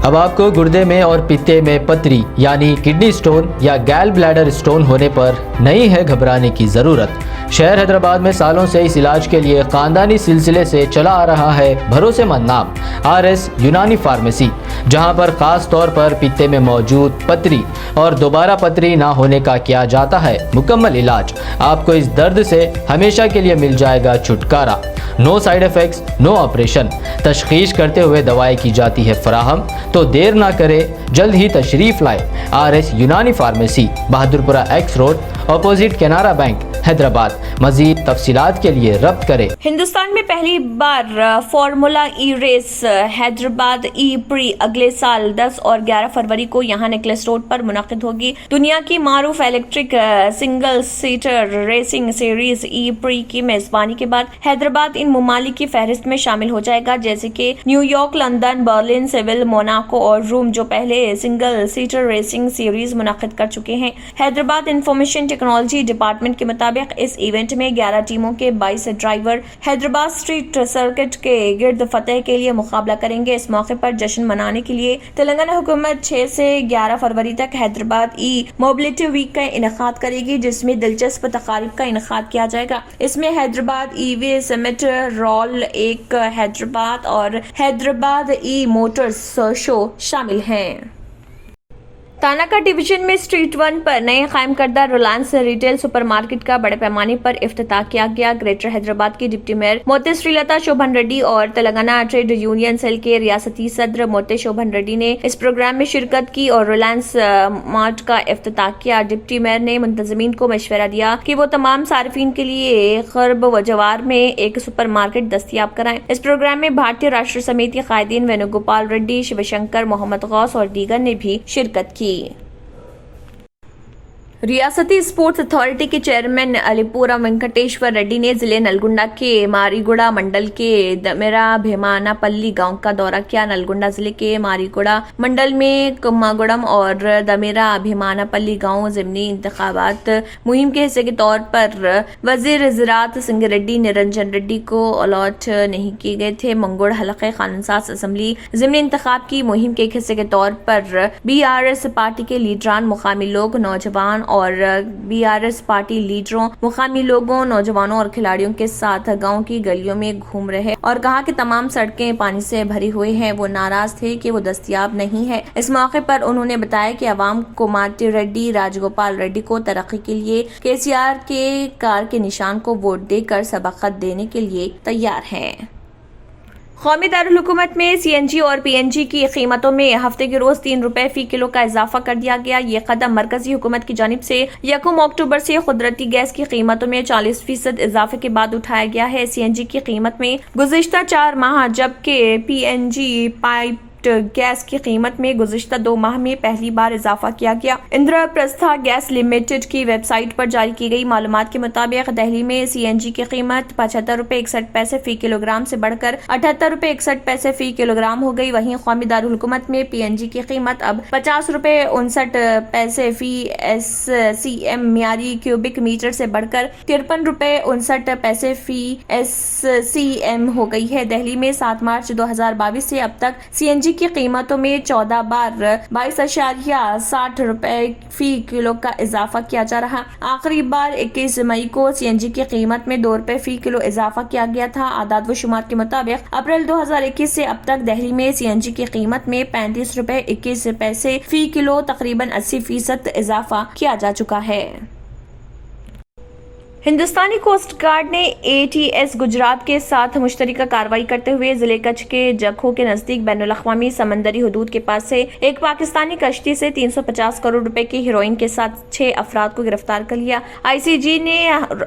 अब आपको गुर्दे में और पित्ते में पथरी यानी किडनी स्टोन या गैल ब्लैडर स्टोन होने पर नहीं है घबराने की ज़रूरत। शहर हैदराबाद में सालों से इस इलाज के लिए खानदानी सिलसिले से चला आ रहा है भरोसेमंद नाम RS यूनानी फार्मेसी, जहां पर खास तौर पर पित्ते में मौजूद पथरी और दोबारा पथरी ना होने का किया जाता है मुकम्मल इलाज। आपको इस दर्द से हमेशा के लिए मिल जाएगा छुटकारा। No side effects, no operation, तशखीस करते हुए दवाएं की जाती है फराहम। तो देर ना करें, जल्द ही तशरीफ लाए RS Unani pharmacy, Bahadurpura X road, opposite Canara bank, Hyderabad. मजीद तफसीलात के लिए रब्त करें। हिंदुस्तान में पहली बार formula E race Hyderabad E prix अगले साल 10 और 11 फरवरी को यहां नेकलेस रोड पर मुनक़िद होगी। दुनिया की मारूफ electric single seater racing series E prix की मेजबानी के बाद हैदराबाद इन ममालिक की फहरिस्त में शामिल हो जाएगा, जैसे कि New York, London, Berlin, swivel, Monaco और रोम, जो पहले सिंगल सीटर रेसिंग सीरीज मुनक़िद कर चुके हैं। हैदराबाद इंफॉर्मेशन टेक्नोलॉजी डिपार्टमेंट के मुताबिक इस इवेंट में 11 टीमों के 22 ड्राइवर हैदराबाद स्ट्रीट सर्किट के गिर्द फतेह के लिए मुकाबला करेंगे। इस मौके पर जश्न मनाने के लिए तेलंगाना हुकूमत 6 से 11 फरवरी तक हैदराबाद ई मोबिलिटी वीक का इनेकाद करेगी, जिसमें दिलचस्प तकारीब का इनेकाद किया जाएगा। इसमें हैदराबाद ईवी समिट, रॉल एक हैदराबाद और हैदराबाद ई मोटर्स शो शामिल हैं। तानाका डिवीजन में स्ट्रीट 1 पर नए कायम करदा रिलायंस रिटेल सुपरमार्केट का बड़े पैमाने पर इफ्तिताह किया गया। ग्रेटर हैदराबाद की डिप्टी मेयर मोते श्रीलता शोभन रेड्डी और तेलंगाना ट्रेड यूनियन सेल के रियासती सदर मोते शोभन रेड्डी ने इस प्रोग्राम में शिरकत की और रिलायंस मार्ट का इफ्तिताह किया। डिप्टी मेयर ने मुंतजमीन को मशवरा दिया कि वो तमाम सार्फिन के लिए खरब व जवार में एक सुपर मार्केट दस्तियाब कराएं। इस प्रोग्राम में भारतीय राष्ट्र समिति कायदीन वेणुगोपाल रेड्डी, शिवशंकर, मोहम्मद गौस और दीगर ने भी शिरकत की। रियासती स्पोर्ट्स अथॉरिटी के चेयरमैन अलीपुरा वेंकटेश्वर रेड्डी ने जिले नलगुंडा के मारीगुड़ा मंडल के दमेरा भीमानापल्ली गांव का दौरा किया। नलगुंडा जिले के मारीगुड़ा मंडल में कुम्मागुड़म और दमेरा भीमानापल्ली गांव ज़िमनी इंतखाबात मुहिम के हिस्से के तौर पर वजीर ज़राअत सिंह रेड्डी निरंजन रेड्डी को अलॉट नहीं किए गए थे। मंगोड़ हलक़े कानून साज असम्बली ज़िमनी इंतखाब की मुहिम के एक हिस्से के तौर पर BRS पार्टी के लीडरान, मुकामी लोग, नौजवान और BRS पार्टी लीडरों, मुकामी लोगों, नौजवानों और खिलाड़ियों के साथ गांव की गलियों में घूम रहे और कहा कि तमाम सड़कें पानी से भरी हुई हैं। वो नाराज थे कि वो दस्तयाब नहीं है। इस मौके पर उन्होंने बताया कि अवाम कोमाटी रेड्डी, राजगोपाल रेड्डी को तरक्की के लिए KCR के कार के निशान को वोट देकर सबकत देने के लिए तैयार हैं। कौमी दारुल हुकूमत में CNG और PNG की कीमतों में हफ्ते के रोज 3 रुपए फी किलो का इजाफा कर दिया गया। ये कदम मरकजी हुकूमत की जानिब से 1 अक्टूबर से खुदरती गैस की कीमतों में 40% इजाफे के बाद उठाया गया है। CNG की कीमत में गुज़िश्ता 4 माह, जबकि PNG पाइप गैस की कीमत में गुज़िश्ता 2 माह में पहली बार इजाफा किया गया। इंद्रप्रस्था गैस लिमिटेड की वेबसाइट पर जारी की गई मालूमात के मुताबिक दिल्ली में CNG की कीमत 75 रुपए 61 पैसे फी किलोग्राम से बढ़कर 78 रुपए 61 पैसे फी किलोग्राम हो गई। वहीं कौमी दारुल हुकूमत में PNG की कीमत अब 50 रुपए 59 पैसे फी SCM मियारी क्यूबिक मीटर से बढ़कर 53 रुपए 59 पैसे फी SCM हो गई है। दिल्ली में 7 मार्च 2022 से अब तक CNG की कीमतों में 14 बार 22.60 रुपए फी किलो का इजाफा किया जा रहा। आखिरी बार 21 मई को CNG की कीमत में 2 रुपए फी किलो इजाफा किया गया था। आदाद व शुमार के मुताबिक अप्रैल 2021 से अब तक दिल्ली में CNG की कीमत में 35 रुपए 21 पैसे फी किलो तकरीबन 80% इजाफा किया जा चुका है। हिंदुस्तानी कोस्ट गार्ड ने ATS गुजरात के साथ मुश्तरका कार्रवाई करते हुए जिले कच्छ के जखो के नजदीक बैनुल अक़वामी समंदरी हदूद के पास से एक पाकिस्तानी कश्ती से 350 करोड़ रुपए की हीरोइन के साथ 6 अफराद को गिरफ्तार कर लिया। ICG ने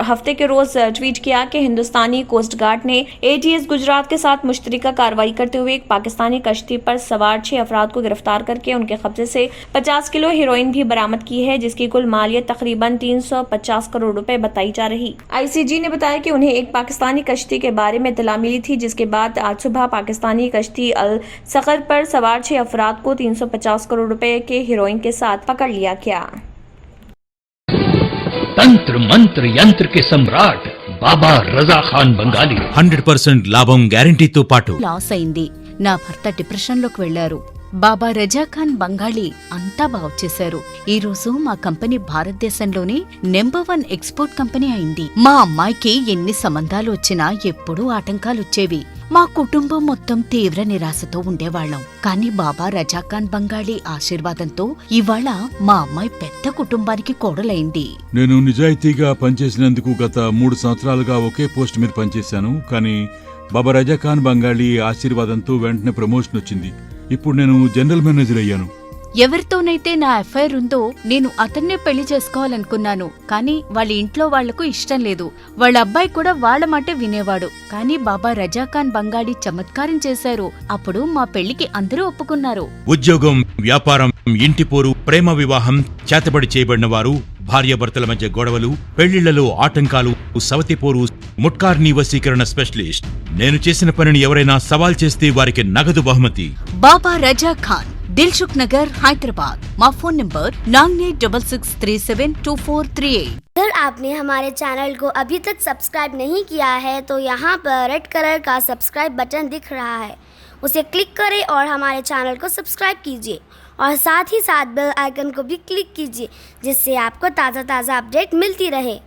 हफ्ते के रोज ट्वीट किया कि हिंदुस्तानी कोस्ट गार्ड ने ATS गुजरात के साथ मुश्तरका कार्रवाई करते हुए एक पाकिस्तानी कश्ती पर सवार 6 अफराद को गिरफ्तार करके उनके कब्जे से 50 किलो हीरोइन भी बरामद की है, जिसकी कुल मालियत तकरीबन 350 करोड़ रुपए बताई जा रही। ICG ने बताया कि उन्हें एक पाकिस्तानी कश्ती के बारे में इत्तला मिली थी, जिसके बाद आज सुबह पाकिस्तानी कश्ती अल सकर पर सवार 6 अफराद को 350 करोड़ रुपए के हीरोइन के साथ पकड़ लिया गया। तंत्र मंत्र यंत्र के सम्राट बाबा रजा खान बंगाली 100% లాభం గ్యారంటీతో పాటు లాస్ అయింది. నా భర్త డిప్రెషన్ లోకి వెళ్లారు. బాబా రజాఖాన్ బంగాళీ అంతా బాగు చేశారు. ఈ రోజు మా కంపెనీ భారతదేశంలోనే నెంబర్ 1 ఎక్స్పోర్ట్ కంపెనీ అయింది. మా అమ్మాయికి ఎన్ని సంబంధాలు వచ్చినా ఎప్పుడూ ఆటంకాలొచ్చేవి. మా కుటుంబం మొత్తం తీవ్ర నిరాశతో ఉండేవాళ్లం. కానీ బాబా రజాఖాన్ బంగాళీ ఆశీర్వాదంతో ఇవాళ మా అమ్మాయి పెద్ద కుటుంబానికి కోడలైంది. నేను నిజాయితీగా పనిచేసినందుకు గత 3 సంవత్సరాలుగా ఒకే పోస్ట్ మీద పనిచేశాను. కానీ బాబా రజాఖాన్ బంగాళీ ఆశీర్వాదంతో వెంటనే ప్రమోషన్ వచ్చింది. ఇప్పుడు నేను జనరల్ మేనేజర్ అయ్యాను. ఎవరితోనైతే నా ఎఫ్ఐఆర్ ఉందో నేను అతన్నే పెళ్లి చేసుకోవాలనుకున్నాను. కానీ వాళ్ళ ఇంట్లో వాళ్లకు ఇష్టం లేదు. వాళ్ళ అబ్బాయి కూడా వాళ్ల మాటే వినేవాడు. కానీ బాబా రజాఖాన్ బంగాళీ చమత్కారం చేశారు. అప్పుడు మా పెళ్లికి అందరూ ఒప్పుకున్నారు. ఉద్యోగం, వ్యాపారం, ఇంటి పోరు, ప్రేమ వివాహం, చేతబడి చేయబడిన వారు, భార్యాభర్తల మధ్య గొడవలు, పెళ్లిళ్లలో ఆటంకాలు, సవతిపోరు, ముట్కార్నీ వశీకరణ స్పెషలిస్ట్. నేను చేసిన పనిని ఎవరైనా సవాల్ చేస్తే వారికి నగదు బహుమతి. బాబా రజాఖాన్, दिलसुख नगर, हैदराबाद। माँ फोन नंबर 9866372438। अगर आपने हमारे चैनल को अभी तक सब्सक्राइब नहीं किया है तो यहाँ पर रेड कलर का सब्सक्राइब बटन दिख रहा है, उसे क्लिक करें और हमारे चैनल को सब्सक्राइब कीजिए और साथ ही साथ बेल आइकन को भी क्लिक कीजिए, जिससे आपको ताज़ा अपडेट मिलती रहे।